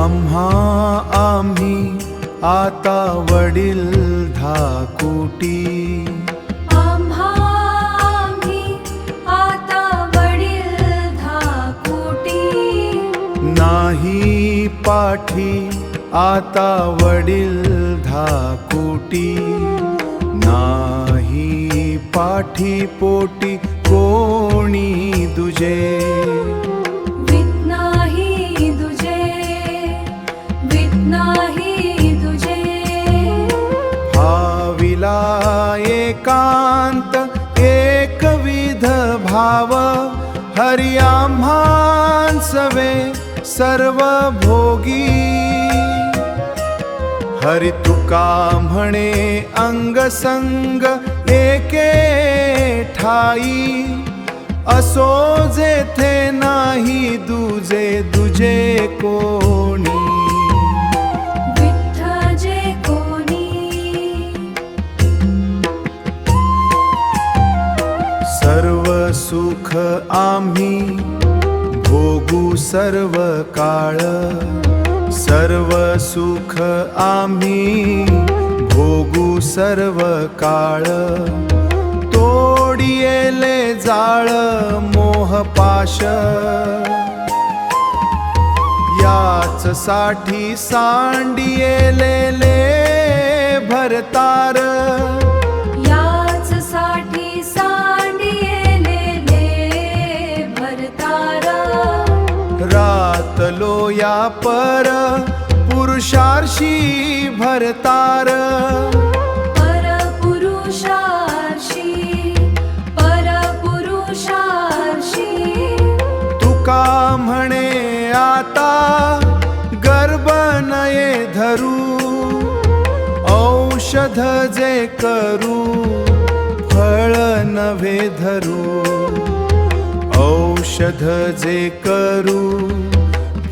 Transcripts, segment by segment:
आम्ही आता वडील धाकुटी, आम्ही आता वडील धाकुटी, नाही पाठी आता वडील धाकुटी, नाही पाठी पोटी कोणी दुजे, वित नाही दुजे, भाविला एकांत एकविध भाव, हरि आम्हांसवे सर्व भोगी, हरि तुका म्हणे अंग संग एके ठाई, असो जेथे नाही दुजे कोणी, विठ्ठजे कोणी, सर्व सुख आम्ही भोगू सर्व काळ, सर्व सुख आम्ही भोगू सर्व काळ, तोडियेले जाळ मोहपाश, याच साठी सांडियेले भरतार, याच साठी सांडियेले भरतार, रातलो या पर पुरुषार्षी भरतार, तुका म्हणे आता गर्भ नये धरू, औषध जे करू फळ नव्हे धरू, औषध जे करू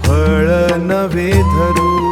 फळ नव्हे धरू.